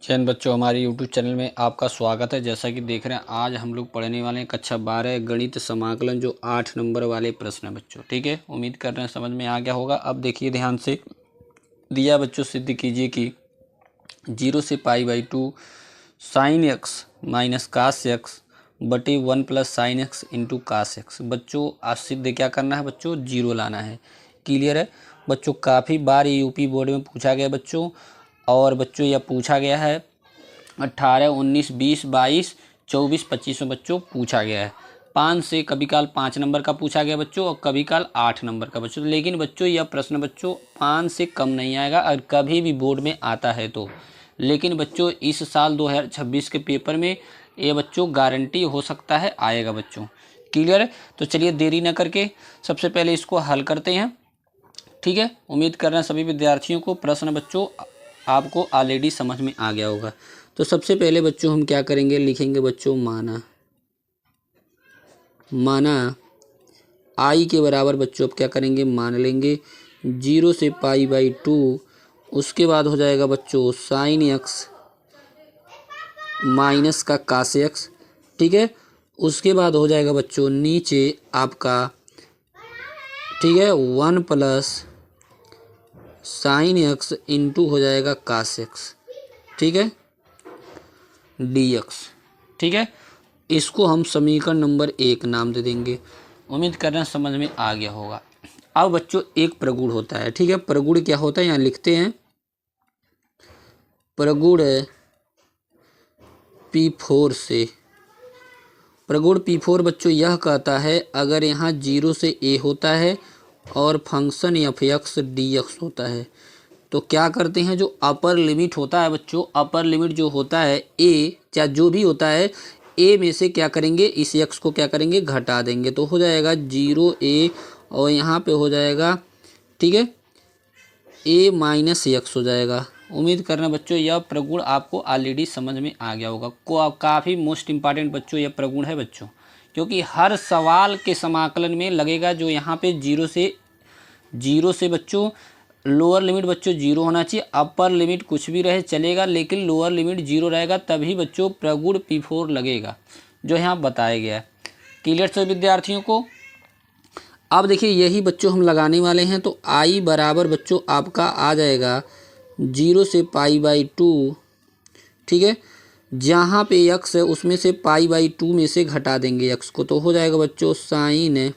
जैन बच्चों, हमारे YouTube channel में आपका स्वागत है। जैसा कि देख रहे हैं, आज हम लोग पढ़ने वाले हैं कक्षा 12 गणित समाकलन, जो 8 नंबर वाले प्रश्न है बच्चों। ठीक है, उम्मीद कर रहे हैं समझ में आ गया होगा। अब देखिए ध्यान से, दिया बच्चों, सिद्ध कीजिए कि 0 से π/2 sine x minus cos x बटे 1 plus sine x into cos x. बच्चों आज सिद्ध क्या करना है बच्चों? 0 लाना है। क्लियर है बच्चों? काफ़ी बार ये यूपी बोर्ड में पूछा गया बच्चों, और बच्चों यह पूछा गया है 18, 19, 20, 22, 24, 25 में बच्चों पूछा गया है। 5 से कभी काल 5 नंबर का पूछा गया बच्चों, और कभी काल 8 नंबर का बच्चों। लेकिन बच्चों यह प्रश्न बच्चों 5 से कम नहीं आएगा, और कभी भी बोर्ड में आता है तो। लेकिन बच्चों इस साल 2026 के पेपर में ये बच्चों गारंटी हो सकता है आएगा बच्चों। क्लियर है? तो चलिए देरी न करके सबसे पहले इसको हल करते हैं। ठीक है, उम्मीद कर रहे हैं सभी विद्यार्थियों को प्रश्न बच्चों आपको ऑलरेडी समझ में आ गया होगा। तो सबसे पहले बच्चों हम क्या करेंगे, लिखेंगे बच्चों माना आई के बराबर बच्चों। अब क्या करेंगे, मान लेंगे 0 से π/2। उसके बाद हो जाएगा बच्चों साइन एक्स माइनस का कास एक्स। ठीक है, उसके बाद हो जाएगा बच्चों नीचे आपका, ठीक है, 1 प्लस साइन एक्स इंटू हो जाएगा कास एक्स। ठीक है, dx। ठीक है, इसको हम समीकरण नंबर 1 नाम दे देंगे। उम्मीद कर रहे हैं समझ में आ गया होगा। अब बच्चों एक प्रगुण होता है। ठीक है, प्रगुण क्या होता है यहाँ लिखते हैं। प्रगुण P4 से, प्रगुण P4 बच्चों यह कहता है, अगर यहाँ 0 से a होता है और फंक्शन f(x) dx होता है, तो क्या करते हैं, जो अपर लिमिट होता है बच्चों, अपर लिमिट जो होता है a, चाहे जो भी होता है, a में से क्या करेंगे, इस x को क्या करेंगे, घटा देंगे। तो हो जाएगा 0a, और यहाँ पे हो जाएगा, ठीक है, a माइनस एक्स हो जाएगा। उम्मीद कर रहे हैं बच्चों यह प्रगुण आपको ऑलरेडी समझ में आ गया होगा। काफ़ी मोस्ट इंपॉर्टेंट बच्चों यह प्रगुण है बच्चों, क्योंकि हर सवाल के समाकलन में लगेगा। जो यहाँ पे 0 से बच्चों लोअर लिमिट बच्चों 0 होना चाहिए, अपर लिमिट कुछ भी रहे चलेगा, लेकिन लोअर लिमिट 0 रहेगा, तभी बच्चों प्रगुण P4 लगेगा, जो यहाँ बताया गया है। क्लियर सभी विद्यार्थियों को? अब देखिए यही बच्चों हम लगाने वाले हैं। तो आई बराबर बच्चों आपका आ जाएगा 0 से π/2। ठीक है, जहाँ पे x है उसमें से π/2 में से घटा देंगे x को, तो हो जाएगा बच्चों साइन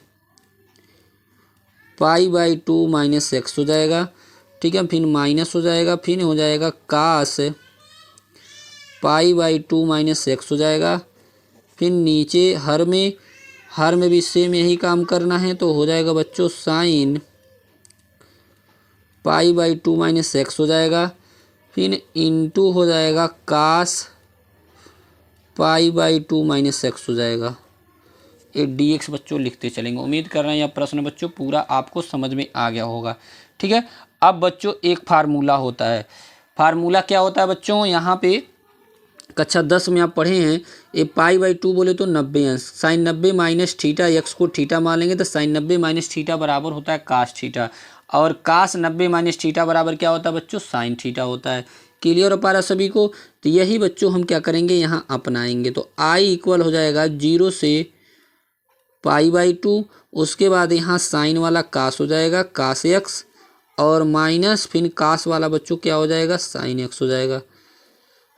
π/2 माइनस एक्स हो जाएगा। ठीक है, फिर माइनस हो जाएगा, फिर हो जाएगा कास π/2 माइनस एक्स हो जाएगा। फिर नीचे हर में भी सेम यही काम करना है, तो हो जाएगा बच्चों साइन π/2 माइनस एक्स हो जाएगा। फिर इंटू हो जाएगा कास π/2 माइनस एक्स हो जाएगा। ये dx बच्चों लिखते चलेंगे। उम्मीद कर रहे हैं यह प्रश्न बच्चों पूरा आपको समझ में आ गया होगा। ठीक है, अब बच्चों एक फार्मूला होता है। फार्मूला क्या होता है बच्चों, यहाँ पे कक्षा 10 में आप पढ़े हैं, ये π/2 बोले तो 90 अंश, साइन 90 माइनस थीटा, एक्स को थीटा मान लेंगे तो साइन 90 माइनस थीटा बराबर होता है कास थीटा, और कास 90 माइनस थीटा बराबर क्या होता है बच्चों, साइन थीटा होता है। क्लियर हो पा रहा सभी को? तो यही बच्चों हम क्या करेंगे, यहाँ अपनाएंगे। तो i इक्वल हो जाएगा 0 से π/2, उसके बाद यहाँ साइन वाला कास हो जाएगा कास एक्स, और माइनस फिर कास वाला बच्चों क्या हो जाएगा, साइन एक्स हो जाएगा।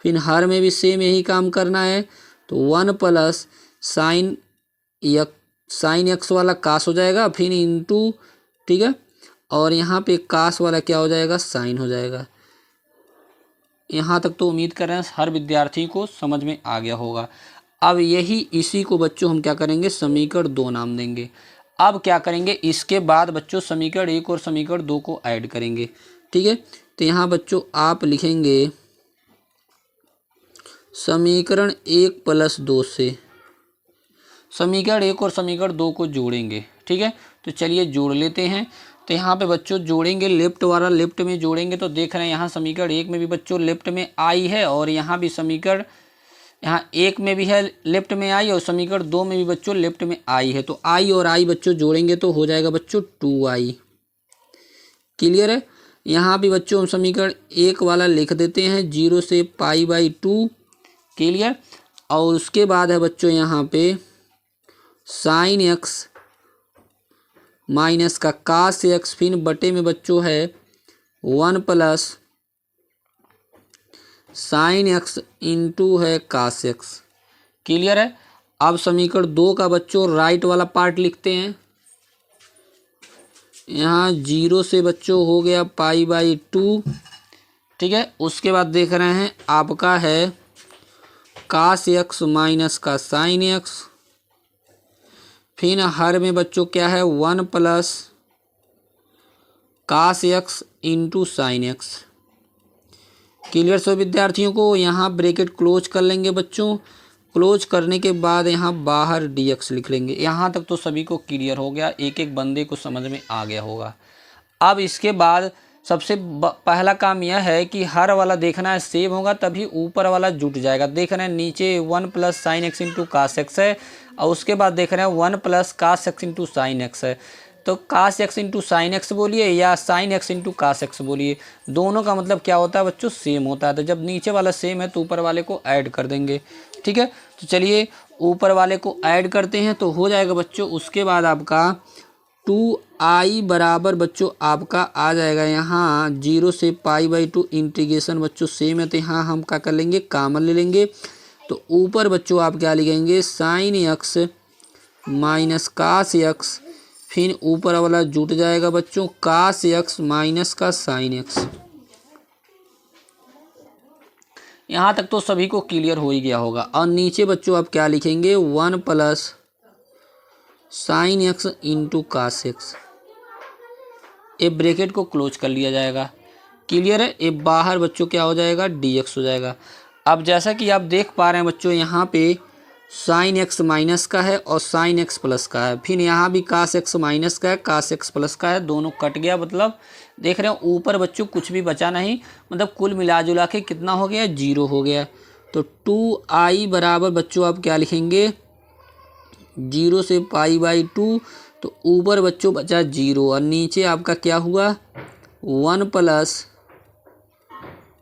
फिर हर में भी सेम यही काम करना है, तो 1 प्लस साइन एक्स वाला कास हो जाएगा, फिर इंटू, ठीक है, और यहाँ पे कास वाला क्या हो जाएगा, साइन हो जाएगा। यहाँ तक तो उम्मीद कर रहे हैं हर विद्यार्थी को समझ में आ गया होगा। अब इसी को बच्चों हम क्या करेंगे, समीकरण 2 नाम देंगे। अब क्या करेंगे, इसके बाद बच्चों समीकरण 1 और समीकरण 2 को ऐड करेंगे। ठीक है, तो यहाँ बच्चों आप लिखेंगे समीकरण 1 प्लस 2 से समीकरण 1 और समीकरण 2 को जोड़ेंगे। ठीक है, तो चलिए जोड़ लेते हैं। तो यहाँ पे बच्चों जोड़ेंगे, लेफ्ट वाला लेफ्ट में जोड़ेंगे, तो देख रहे हैं यहाँ समीकरण 1 में भी बच्चों लेफ्ट में आई है, और यहाँ भी समीकरण यहाँ 1 में भी है लेफ्ट में आई, और समीकरण 2 में भी बच्चों लेफ्ट में आई है। तो आई और आई बच्चों जोड़ेंगे तो हो जाएगा बच्चों 2i। क्लियर है? यहाँ भी बच्चों हम समीकरण 1 वाला लिख देते हैं 0 से π/2, क्लियर। और उसके बाद है बच्चों यहाँ पे साइन एक्स माइनस का कास एक्स, फिर बटे में बच्चों है 1 प्लस साइन एक्स इंटू है कास एक्स, क्लियर है। अब समीकरण 2 का बच्चों राइट वाला पार्ट लिखते हैं। यहाँ 0 से बच्चों हो गया π/2, ठीक है। उसके बाद देख रहे हैं आपका है कास एक्स माइनस का साइन एक्स, फिर हर में बच्चों क्या है 1 plus cos x into sine x, clear. So विद्यार्थियों को यहाँ ब्रैकेट क्लोज कर लेंगे बच्चों। क्लोज करने के बाद यहाँ बाहर dx लिख लेंगे। यहाँ तक तो सभी को क्लियर हो गया, एक एक बंदे को समझ में आ गया होगा। अब इसके बाद सबसे पहला काम यह है कि हर वाला देखना है सेम होगा तभी ऊपर वाला जुट जाएगा। देख रहे हैं नीचे 1 plus sine x into cos x है, और उसके बाद देख रहे हैं 1 plus cos x into sine x है। तो cos x into sine x बोलिए या sine x into cos x बोलिए, दोनों का मतलब क्या होता है बच्चों, सेम होता है। तो जब नीचे वाला सेम है तो ऊपर वाले को ऐड कर देंगे, ठीक है। तो चलिए ऊपर वाले को ऐड करते हैं तो हो जाएगा बच्चों। उसके बाद आपका 2i बराबर बच्चों आपका आ जाएगा यहाँ 0 से π/2 इंटीग्रेशन बच्चों सेम है, तो यहाँ हम क्या कर लेंगे, कॉमन ले लेंगे। तो ऊपर बच्चों आप क्या लिखेंगे, sine x minus cos x, फिर ऊपर वाला जुट जाएगा बच्चों कास एक्स माइनस का साइन एक्स। यहाँ तक तो सभी को क्लियर हो ही गया होगा। और नीचे बच्चों आप क्या लिखेंगे 1 plus sine x into cos x. ये ब्रैकेट को क्लोज कर लिया जाएगा, क्लियर है। ये बाहर बच्चों क्या हो जाएगा, dx हो जाएगा। अब जैसा कि आप देख पा रहे हैं बच्चों यहाँ पे साइन एक्स माइनस का है और साइन एक्स प्लस का है, फिर यहाँ भी कास एक्स माइनस का है, कास एक्स प्लस का है, दोनों कट गया। मतलब देख रहे हो ऊपर बच्चों कुछ भी बचा नहीं, मतलब कुल मिला जुला के कितना हो गया, 0 हो गया। तो 2i बराबर बच्चों आप क्या लिखेंगे 0 से π/2, तो ऊपर बच्चों बचा 0 और नीचे आपका क्या हुआ 1 प्लस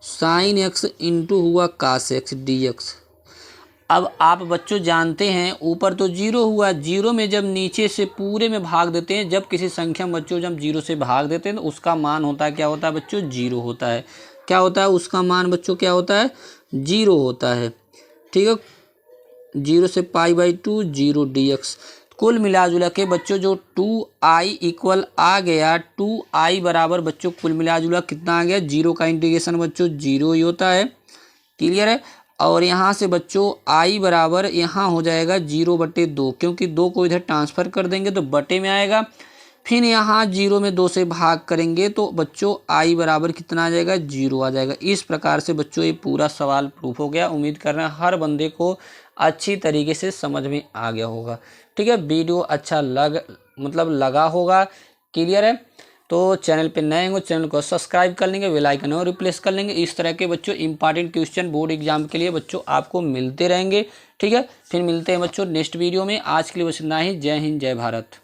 साइन एक्स इंटू हुआ कास एक्स dx। अब आप बच्चों जानते हैं ऊपर तो 0 हुआ, 0 में जब नीचे से पूरे में भाग देते हैं, जब किसी संख्या में बच्चों जब 0 से भाग देते हैं तो उसका मान होता है, क्या होता है बच्चों, 0 होता है। क्या होता है उसका मान बच्चों, क्या होता है, 0 होता है, ठीक है। 0 से π/2 0 dx। कुल मिला जुला के बच्चों जो 2i इक्वल आ गया, 2i बराबर बच्चों कुल मिला जुला कितना आ गया, 0 का इंटीग्रेशन बच्चों 0 ही होता है, क्लियर है। और यहाँ से बच्चों i बराबर यहाँ हो जाएगा 0/2, क्योंकि 2 को इधर ट्रांसफ़र कर देंगे तो बटे में आएगा। फिर यहाँ 0 में 2 से भाग करेंगे तो बच्चों i बराबर कितना आ जाएगा, 0 आ जाएगा। इस प्रकार से बच्चों ये पूरा सवाल प्रूफ हो गया। उम्मीद कर रहे हैं हर बंदे को अच्छी तरीके से समझ में आ गया होगा, ठीक है। वीडियो अच्छा लगा होगा, क्लियर है। तो चैनल पे नए होंगे चैनल को सब्सक्राइब कर लेंगे, बेल आइकन और रिप्लेस कर लेंगे। इस तरह के बच्चों इंपॉर्टेंट क्वेश्चन बोर्ड एग्जाम के लिए बच्चों आपको मिलते रहेंगे, ठीक है। फिर मिलते हैं बच्चों नेक्स्ट वीडियो में। आज के लिए बस इतना ही। जय हिंद, जय भारत।